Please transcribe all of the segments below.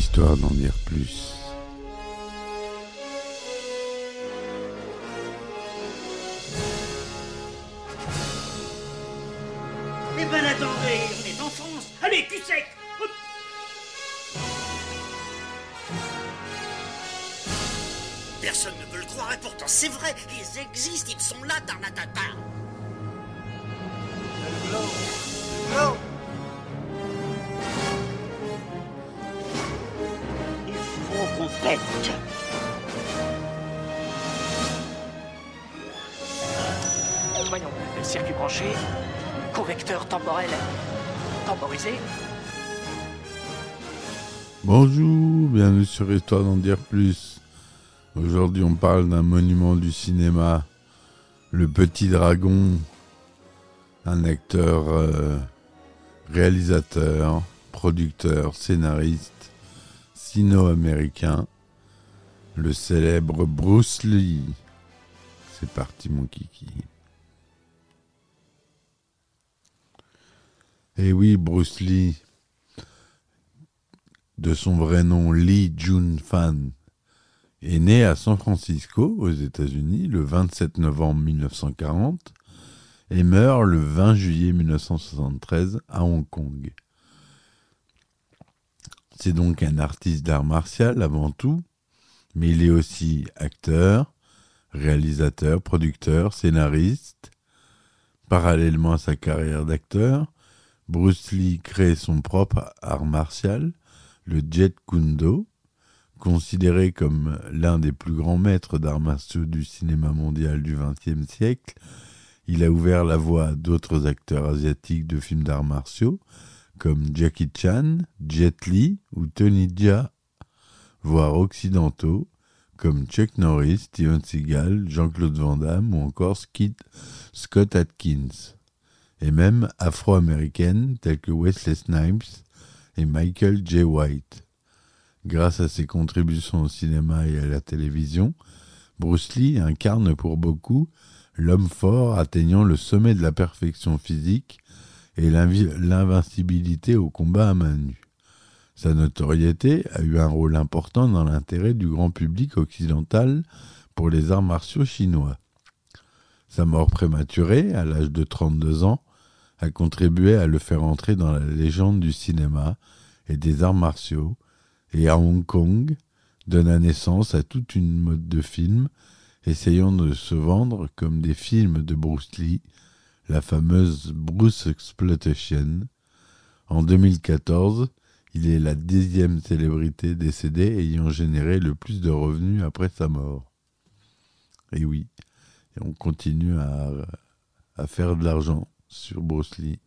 Histoire d'en dire plus. Eh ben attendez, on est en France. Allez, cul sec. Hop. Personne ne veut le croire et pourtant c'est vrai. Ils existent, ils sont là, Tarnatata. Le glow. Il faut qu'on pète. Voyons, le circuit branché, convecteur temporel temporisé. Bonjour, bienvenue sur Histoire d'en dire plus. Aujourd'hui, on parle d'un monument du cinéma, Le Petit Dragon, un acteur, réalisateur, producteur, scénariste, sino-américain, le célèbre Bruce Lee. C'est parti, mon kiki. Et oui, Bruce Lee, de son vrai nom Lee Jun-fan, est né à San Francisco, aux États-Unis, le 27 novembre 1940 et meurt le 20 juillet 1973 à Hong Kong. C'est donc un artiste d'art martial avant tout, mais il est aussi acteur, réalisateur, producteur, scénariste. Parallèlement à sa carrière d'acteur, Bruce Lee crée son propre art martial, le Jeet Kune Do, considéré comme l'un des plus grands maîtres d'arts martiaux du cinéma mondial du XXe siècle. Il a ouvert la voie à d'autres acteurs asiatiques de films d'arts martiaux, comme Jackie Chan, Jet Li ou Tony Jaa, voire occidentaux, comme Chuck Norris, Steven Seagal, Jean-Claude Van Damme ou encore Scott Adkins, et même afro-américaines telles que Wesley Snipes et Michael J. White. Grâce à ses contributions au cinéma et à la télévision, Bruce Lee incarne pour beaucoup l'homme fort atteignant le sommet de la perfection physique et l'invincibilité au combat à main nue. Sa notoriété a eu un rôle important dans l'intérêt du grand public occidental pour les arts martiaux chinois. Sa mort prématurée, à l'âge de 32 ans, a contribué à le faire entrer dans la légende du cinéma et des arts martiaux, et à Hong Kong, donna naissance à toute une mode de films essayant de se vendre comme des films de Bruce Lee, la fameuse Bruce Exploitation. En 2014, il est la 10e célébrité décédée ayant généré le plus de revenus après sa mort. Et oui, et on continue à faire de l'argent sur Bruce Lee.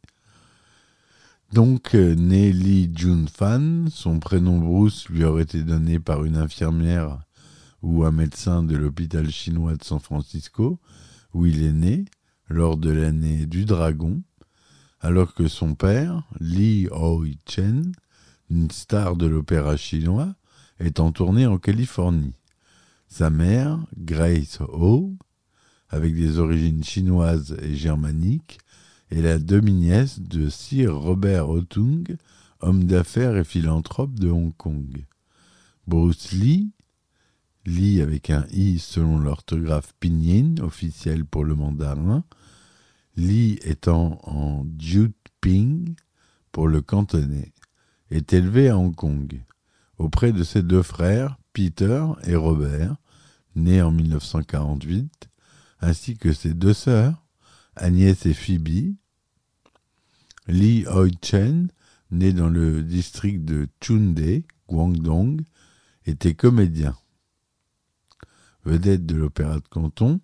Donc, né Lee Jun-fan, son prénom Bruce lui aurait été donné par une infirmière ou un médecin de l'hôpital chinois de San Francisco, où il est né, lors de l'année du dragon, alors que son père, Lee Hoi-chen, une star de l'opéra chinois, est en tournée en Californie. Sa mère, Grace Ho, avec des origines chinoises et germaniques, est la demi-nièce de Sir Robert Otung, homme d'affaires et philanthrope de Hong Kong. Bruce Lee, Lee avec un I selon l'orthographe pinyin, officielle pour le mandarin, Lee étant en Jiu-Ping pour le cantonais, est élevé à Hong Kong, auprès de ses deux frères, Peter et Robert, nés en 1948, ainsi que ses deux sœurs, Agnès et Phoebe. Lee Hoi-chen, né dans le district de Chunde, Guangdong, était comédien. Vedette de l'opéra de Canton,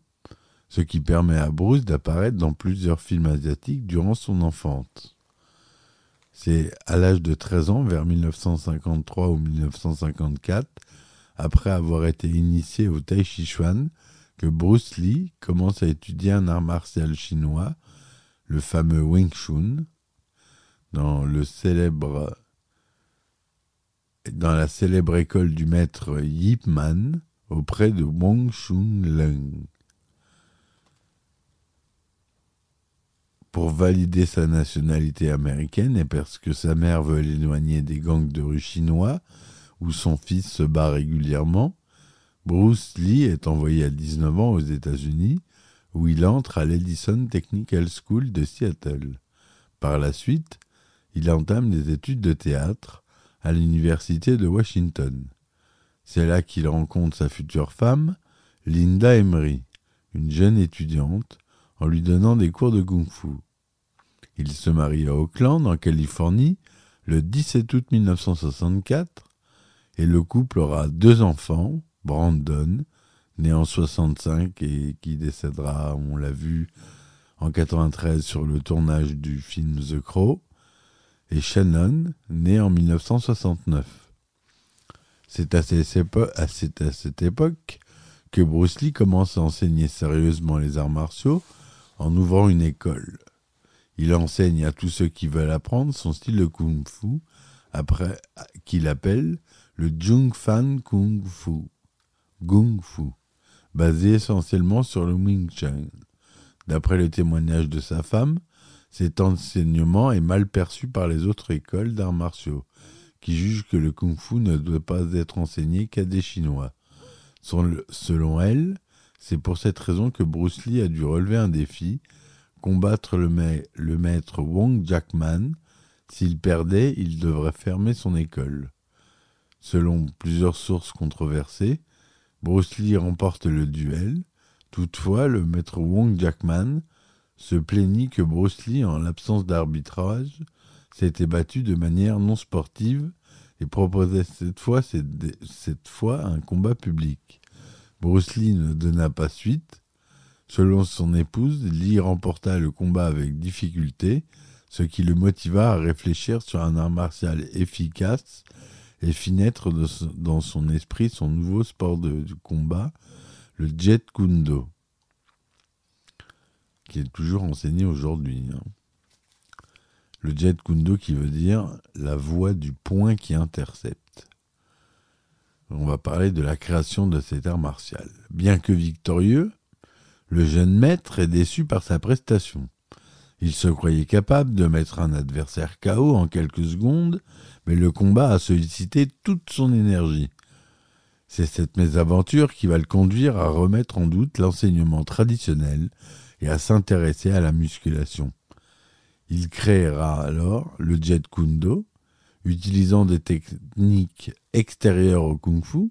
ce qui permet à Bruce d'apparaître dans plusieurs films asiatiques durant son enfance. C'est à l'âge de 13 ans, vers 1953 ou 1954, après avoir été initié au Tai Chi Chuan, que Bruce Lee commence à étudier un art martial chinois, le fameux Wing Chun, dans la célèbre école du maître Yip Man, auprès de Wong Chun Leung. Pour valider sa nationalité américaine et parce que sa mère veut l'éloigner des gangs de rue chinois, où son fils se bat régulièrement, Bruce Lee est envoyé à 19 ans aux États-Unis, où il entre à l'Edison Technical School de Seattle. Par la suite, il entame des études de théâtre à l'Université de Washington. C'est là qu'il rencontre sa future femme, Linda Emery, une jeune étudiante, en lui donnant des cours de kung-fu. Il se marie à Oakland, en Californie, le 17 août 1964, et le couple aura 2 enfants, Brandon, né en 65 et qui décédera, on l'a vu, en 93 sur le tournage du film The Crow, et Shannon, né en 1969. C'est à cette époque que Bruce Lee commence à enseigner sérieusement les arts martiaux en ouvrant une école. Il enseigne à tous ceux qui veulent apprendre son style de kung-fu, qu'il appelle le Jung Fan Kung Fu, basé essentiellement sur le Wing Chun. D'après le témoignage de sa femme, cet enseignement est mal perçu par les autres écoles d'arts martiaux, qui jugent que le kung-fu ne doit pas être enseigné qu'à des Chinois. Selon elle, c'est pour cette raison que Bruce Lee a dû relever un défi, combattre le maître Wong Jackman. S'il perdait, il devrait fermer son école. Selon plusieurs sources controversées, Bruce Lee remporte le duel. Toutefois, le maître Wong Jackman se plaignit que Bruce Lee, en l'absence d'arbitrage, s'était battu de manière non sportive et proposait cette fois un combat public. Bruce Lee ne donna pas suite. Selon son épouse, Lee remporta le combat avec difficulté, ce qui le motiva à réfléchir sur un art martial efficace et fit naître dans son esprit son nouveau sport de combat, le Jeet Kune Do, qui est toujours enseigné aujourd'hui. Le Jeet Kune Do qui veut dire la voie du point qui intercepte. On va parler de la création de cet art martial. Bien que victorieux, le jeune maître est déçu par sa prestation. Il se croyait capable de mettre un adversaire KO en quelques secondes, mais le combat a sollicité toute son énergie. C'est cette mésaventure qui va le conduire à remettre en doute l'enseignement traditionnel et à s'intéresser à la musculation. Il créera alors le Jeet Kune Do, utilisant des techniques extérieures au kung-fu.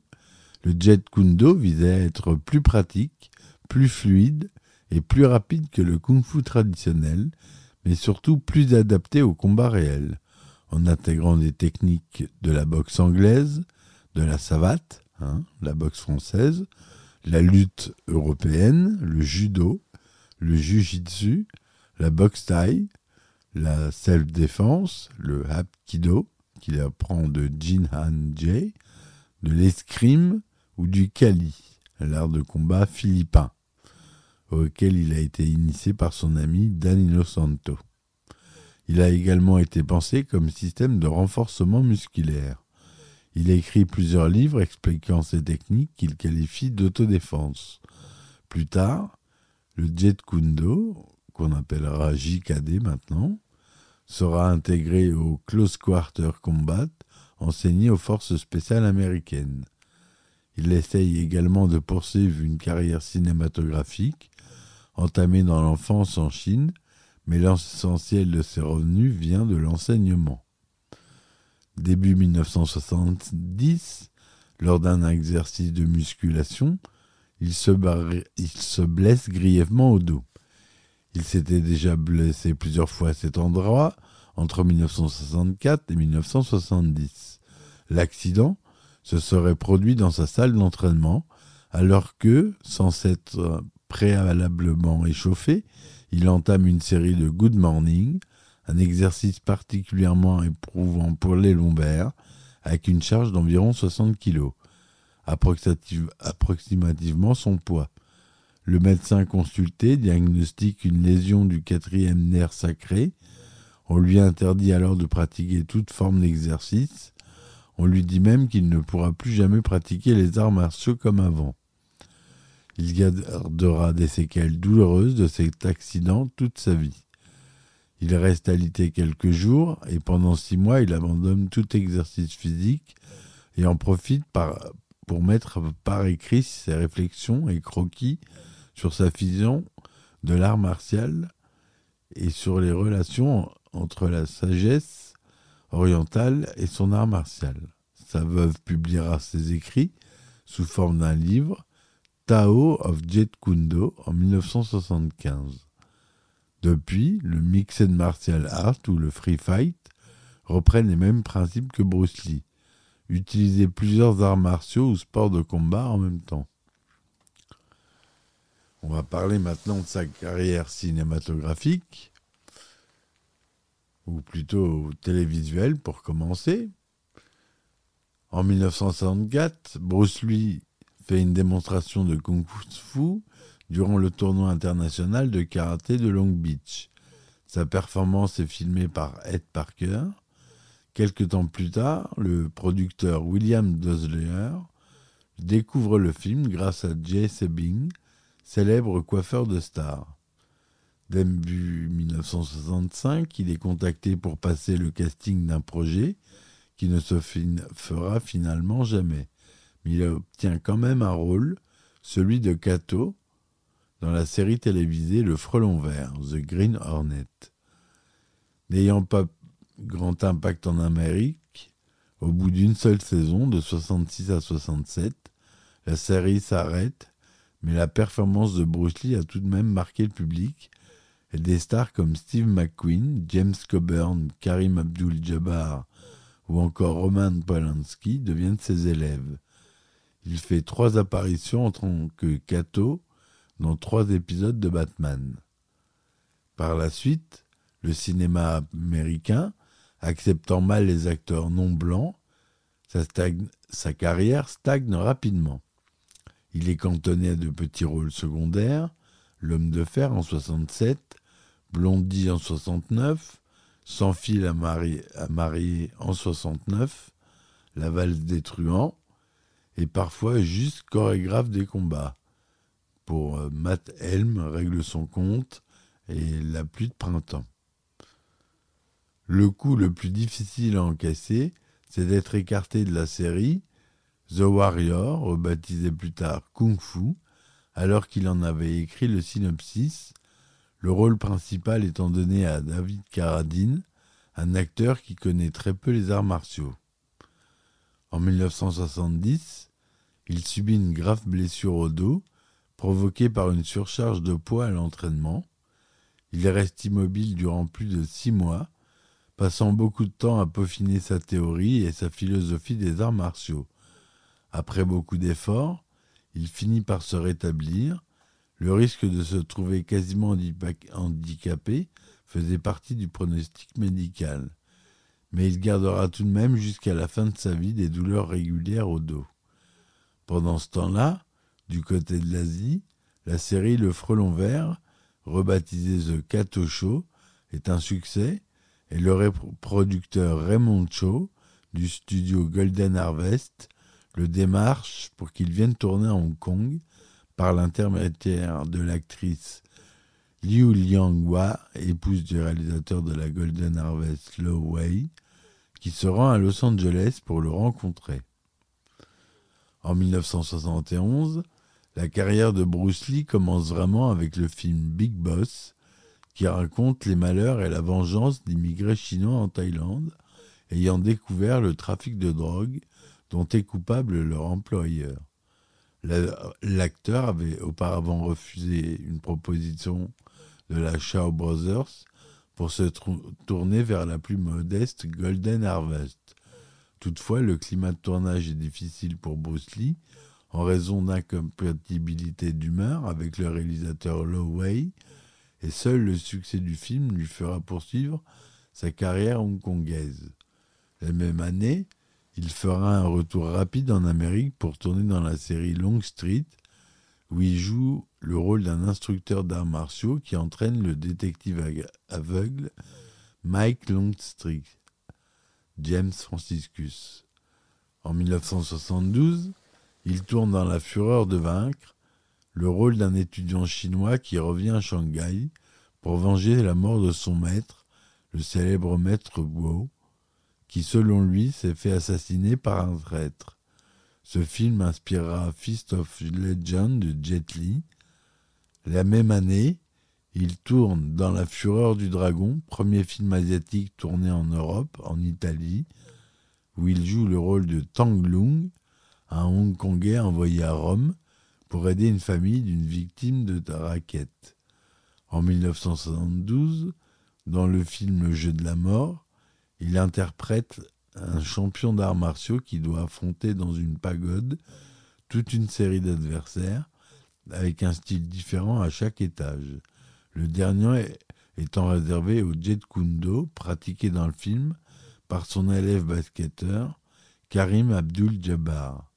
Le Jeet Kune Do visait à être plus pratique, plus fluide et plus rapide que le kung-fu traditionnel, mais surtout plus adapté au combat réel, en intégrant des techniques de la boxe anglaise, de la savate, la boxe française, la lutte européenne, le judo, le jujitsu, la boxe thaï, la self-défense, le hapkido, qu'il apprend de Jin Han Jae, de l'escrime ou du kali, l'art de combat philippin, auquel il a été initié par son ami Danilo Santo. Il a également été pensé comme système de renforcement musculaire. Il a écrit plusieurs livres expliquant ces techniques qu'il qualifie d'autodéfense. Plus tard, le Jeet Kune Do, qu'on appellera JKD maintenant, sera intégré au Close Quarter Combat, enseigné aux forces spéciales américaines. Il essaye également de poursuivre une carrière cinématographique, entamée dans l'enfance en Chine, mais l'essentiel de ses revenus vient de l'enseignement. Début 1970, lors d'un exercice de musculation, il se blesse grièvement au dos. Il s'était déjà blessé plusieurs fois à cet endroit entre 1964 et 1970. L'accident se serait produit dans sa salle d'entraînement alors que, sans s'être préalablement échauffé, il entame une série de Good Morning, un exercice particulièrement éprouvant pour les lombaires, avec une charge d'environ 60 kg, approximativement son poids. Le médecin consulté diagnostique une lésion du 4e nerf sacré. On lui interdit alors de pratiquer toute forme d'exercice. On lui dit même qu'il ne pourra plus jamais pratiquer les arts martiaux comme avant. Il gardera des séquelles douloureuses de cet accident toute sa vie. Il reste alité quelques jours et pendant 6 mois, il abandonne tout exercice physique et en profite pour mettre par écrit ses réflexions et croquis sur sa vision de l'art martial et sur les relations entre la sagesse orientale et son art martial. Sa veuve publiera ses écrits sous forme d'un livre, Tao of Jeet Kune Do, en 1975. Depuis, le Mixed Martial Art ou le Free Fight reprennent les mêmes principes que Bruce Lee. Utiliser plusieurs arts martiaux ou sports de combat en même temps. On va parler maintenant de sa carrière cinématographique, ou plutôt télévisuelle pour commencer. En 1964, Bruce Lee fait une démonstration de kung-fu durant le tournoi international de karaté de Long Beach. Sa performance est filmée par Ed Parker. Quelque temps plus tard, le producteur William Dosler découvre le film grâce à Jay Sebring, célèbre coiffeur de stars. Début 1965, il est contacté pour passer le casting d'un projet qui ne se fera finalement jamais. Mais il obtient quand même un rôle, celui de Kato, dans la série télévisée Le Frelon Vert, The Green Hornet. N'ayant pas grand impact en Amérique, au bout d'une seule saison, de 66 à 67, la série s'arrête, mais la performance de Bruce Lee a tout de même marqué le public, et des stars comme Steve McQueen, James Coburn, Karim Abdul-Jabbar ou encore Roman Polanski deviennent ses élèves. Il fait 3 apparitions en tant que Kato dans 3 épisodes de Batman. Par la suite, le cinéma américain, acceptant mal les acteurs non blancs, sa carrière stagne rapidement. Il est cantonné à de petits rôles secondaires, L'Homme de Fer en 67, Blondie en 69, Sans fil à marier en 69, La valse des truands, et parfois juste chorégraphe des combats. Pour Matt Helm, Règle son compte et La pluie de printemps. Le coup le plus difficile à encaisser, c'est d'être écarté de la série The Warrior, rebaptisé plus tard Kung Fu, alors qu'il en avait écrit le synopsis, le rôle principal étant donné à David Carradine, un acteur qui connaît très peu les arts martiaux. En 1970, il subit une grave blessure au dos, provoquée par une surcharge de poids à l'entraînement. Il reste immobile durant plus de 6 mois, passant beaucoup de temps à peaufiner sa théorie et sa philosophie des arts martiaux. Après beaucoup d'efforts, il finit par se rétablir. Le risque de se trouver quasiment handicapé faisait partie du pronostic médical. Mais il gardera tout de même jusqu'à la fin de sa vie des douleurs régulières au dos. Pendant ce temps-là, du côté de l'Asie, la série Le Frelon Vert, rebaptisée The Kato Show, est un succès et le producteur Raymond Chow du studio Golden Harvest le démarche pour qu'il vienne tourner à Hong Kong par l'intermédiaire de l'actrice Liu Lianghua, épouse du réalisateur de la Golden Harvest Lo Wei, qui se rend à Los Angeles pour le rencontrer. En 1971, la carrière de Bruce Lee commence vraiment avec le film Big Boss, qui raconte les malheurs et la vengeance d'immigrés chinois en Thaïlande, ayant découvert le trafic de drogue dont est coupable leur employeur. L'acteur avait auparavant refusé une proposition de la Shaw Brothers pour se tourner vers la plus modeste Golden Harvest. Toutefois, le climat de tournage est difficile pour Bruce Lee en raison d'incompatibilité d'humeur avec le réalisateur Lo Wei, et seul le succès du film lui fera poursuivre sa carrière hongkongaise. La même année, il fera un retour rapide en Amérique pour tourner dans la série Long Street, où il joue le rôle d'un instructeur d'arts martiaux qui entraîne le détective aveugle Mike Longstreet, James Franciscus. En 1972, il tourne dans La Fureur de vaincre, le rôle d'un étudiant chinois qui revient à Shanghai pour venger la mort de son maître, le célèbre maître Guo, qui selon lui s'est fait assassiner par un traître. Ce film inspirera Fist of Legend de Jet Li. La même année, il tourne dans La Fureur du Dragon, premier film asiatique tourné en Europe, en Italie, où il joue le rôle de Tang Lung, un Hongkongais envoyé à Rome pour aider une famille d'une victime de racket. En 1972, dans le film Le Jeu de la mort, il interprète un champion d'arts martiaux qui doit affronter dans une pagode toute une série d'adversaires avec un style différent à chaque étage. Le dernier étant réservé au Jeet Kune Do pratiqué dans le film par son élève basketteur Karim Abdul-Jabbar.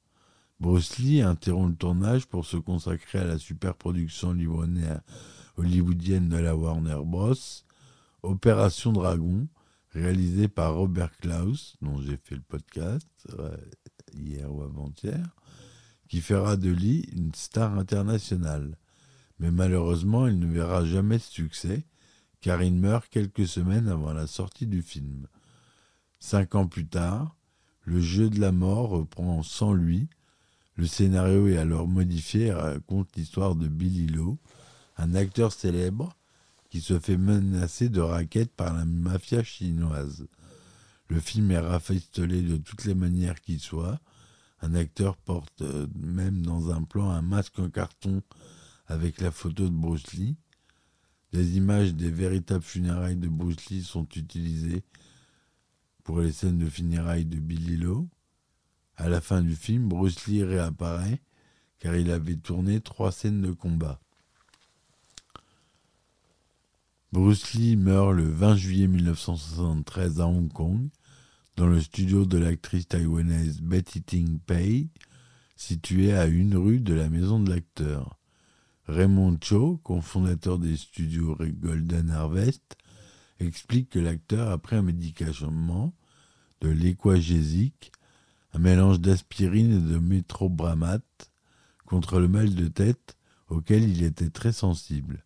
Bruce Lee interrompt le tournage pour se consacrer à la superproduction hollywoodienne de la Warner Bros. Opération Dragon, réalisée par Robert Klaus, dont j'ai fait le podcast hier ou avant-hier, qui fera de Lee une star internationale. Mais malheureusement, il ne verra jamais ce succès, car il meurt quelques semaines avant la sortie du film. 5 ans plus tard, Le Jeu de la mort reprend sans lui. Le scénario est alors modifié et raconte l'histoire de Billy Lo, un acteur célèbre qui se fait menacer de racket par la mafia chinoise. Le film est rafistolé de toutes les manières qui soient. Un acteur porte même dans un plan un masque en carton avec la photo de Bruce Lee. Des images des véritables funérailles de Bruce Lee sont utilisées pour les scènes de funérailles de Billy Lo. À la fin du film, Bruce Lee réapparaît car il avait tourné 3 scènes de combat. Bruce Lee meurt le 20 juillet 1973 à Hong Kong, dans le studio de l'actrice taïwanaise Betty Ting Pei, situé à 1 rue de la maison de l'acteur. Raymond Cho, cofondateur des studios Golden Harvest, explique que l'acteur a pris un médicament, de l'Equagesic, un mélange d'aspirine et de métrobramate, contre le mal de tête auquel il était très sensible.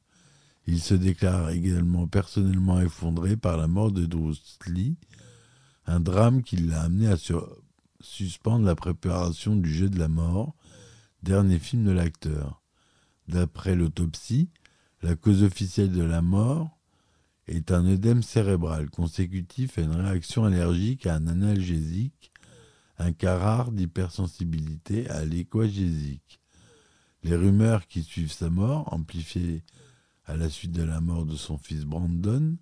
Il se déclare également personnellement effondré par la mort de Bruce Lee, un drame qui l'a amené à suspendre la préparation du Jeu de la mort, dernier film de l'acteur. D'après l'autopsie, la cause officielle de la mort est un œdème cérébral consécutif à une réaction allergique à un analgésique, un cas rare d'hypersensibilité à l'Equagesic. Les rumeurs qui suivent sa mort, amplifiées à la suite de la mort de son fils Brandon,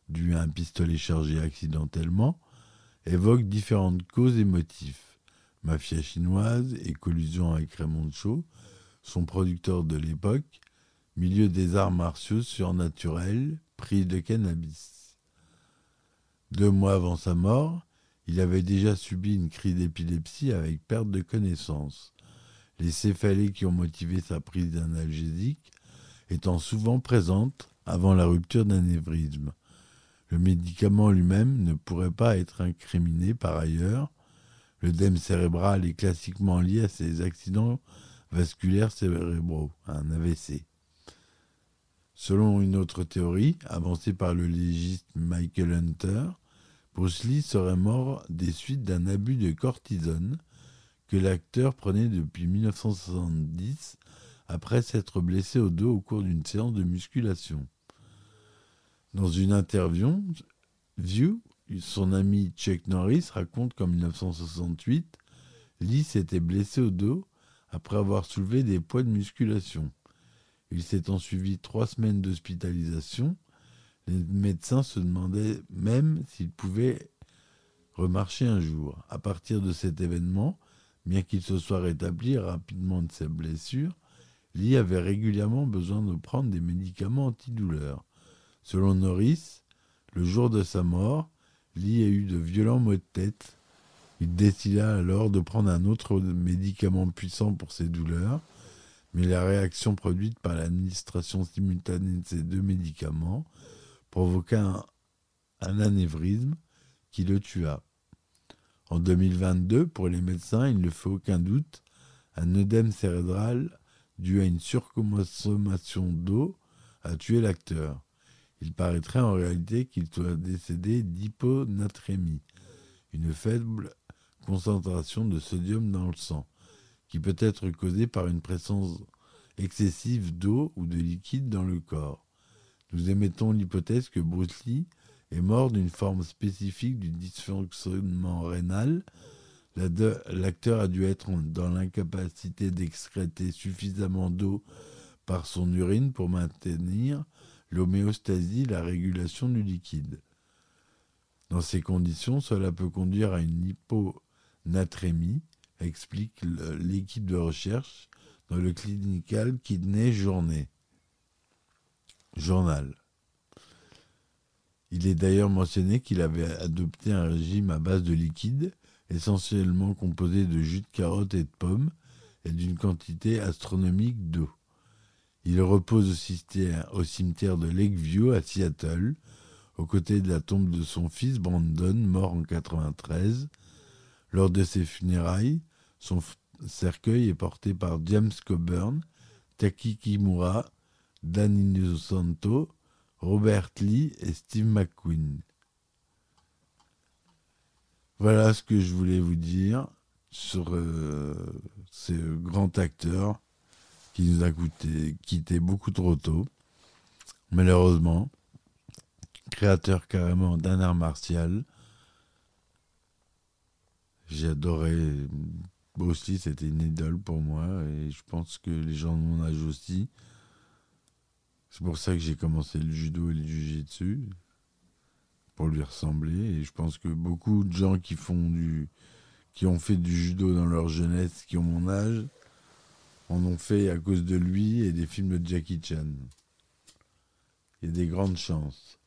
dû à un pistolet chargé accidentellement, évoquent différentes causes et motifs. Mafia chinoise et collusion avec Raymond Cho, son producteur de l'époque, milieu des arts martiaux surnaturels, prise de cannabis. 2 mois avant sa mort, il avait déjà subi une crise d'épilepsie avec perte de connaissance. Les céphalées qui ont motivé sa prise d'analgésique étant souvent présentes avant la rupture d'anévrisme. Le médicament lui-même ne pourrait pas être incriminé par ailleurs. L'œdème cérébral est classiquement lié à ces accidents vasculaires cérébraux, un AVC. Selon une autre théorie, avancée par le légiste Michael Hunter, Bruce Lee serait mort des suites d'un abus de cortisone que l'acteur prenait depuis 1970 après s'être blessé au dos au cours d'une séance de musculation. Dans une interview, son ami Chuck Norris raconte qu'en 1968, Lee s'était blessé au dos après avoir soulevé des poids de musculation. Il s'est ensuivi 3 semaines d'hospitalisation. Les médecins se demandaient même s'il pouvait remarcher un jour. À partir de cet événement, bien qu'il se soit rétabli rapidement de ses blessures, Lee avait régulièrement besoin de prendre des médicaments antidouleurs. Selon Norris, le jour de sa mort, Lee a eu de violents maux de tête. Il décida alors de prendre un autre médicament puissant pour ses douleurs, mais la réaction produite par l'administration simultanée de ces 2 médicaments provoqua un anévrisme qui le tua. En 2022, pour les médecins, il ne fait aucun doute, un œdème cérébral dû à une surconsommation d'eau a tué l'acteur. Il paraîtrait en réalité qu'il soit décédé d'hyponatrémie, une faible concentration de sodium dans le sang, qui peut être causée par une présence excessive d'eau ou de liquide dans le corps. Nous émettons l'hypothèse que Bruce Lee est mort d'une forme spécifique du dysfonctionnement rénal. L'acteur a dû être dans l'incapacité d'excréter suffisamment d'eau par son urine pour maintenir l'homéostasie, la régulation du liquide. Dans ces conditions, cela peut conduire à une hyponatrémie, explique l'équipe de recherche dans le Clinical Kidney Journal. Il est d'ailleurs mentionné qu'il avait adopté un régime à base de liquide, essentiellement composé de jus de carotte et de pommes, et d'une quantité astronomique d'eau. Il repose au cimetière de Lakeview à Seattle, aux côtés de la tombe de son fils Brandon, mort en 1993. Lors de ses funérailles, son cercueil est porté par James Coburn, Taki Kimura, Dan Inosanto, Robert Lee et Steve McQueen. Voilà ce que je voulais vous dire sur ce grand acteur qui nous a quitté beaucoup trop tôt. Malheureusement, créateur carrément d'un art martial. J'ai adoré. Aussi, c'était une idole pour moi et je pense que les gens de mon âge aussi. C'est pour ça que j'ai commencé le judo et le jiu-jitsu, pour lui ressembler. Et je pense que beaucoup de gens qui ont fait du judo dans leur jeunesse, qui ont mon âge, en ont fait à cause de lui et des films de Jackie Chan. Il y a des grandes chances.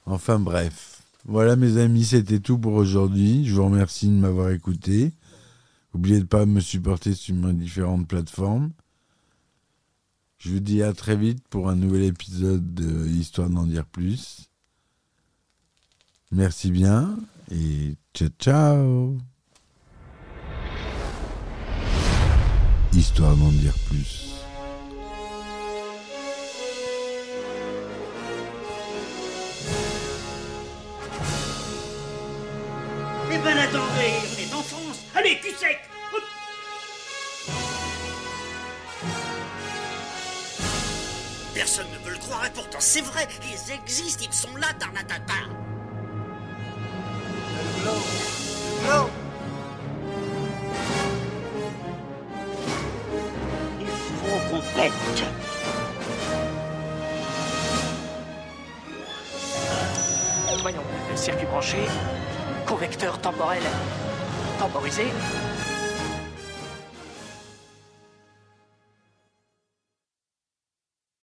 Enfin bref. Voilà mes amis, c'était tout pour aujourd'hui. Je vous remercie de m'avoir écouté. N'oubliez de ne pas me supporter sur mes différentes plateformes. Je vous dis à très vite pour un nouvel épisode de Histoire d'en dire plus. Merci bien et ciao ciao. Histoire d'en dire plus. Eh ben attendez, on est en France. Allez, cul sec. Hop. Personne ne veut le croire et pourtant c'est vrai, ils existent, ils sont là, Tarnatata. Il faut qu'on pète. Voyons, le circuit branché, convecteur temporel temporisé,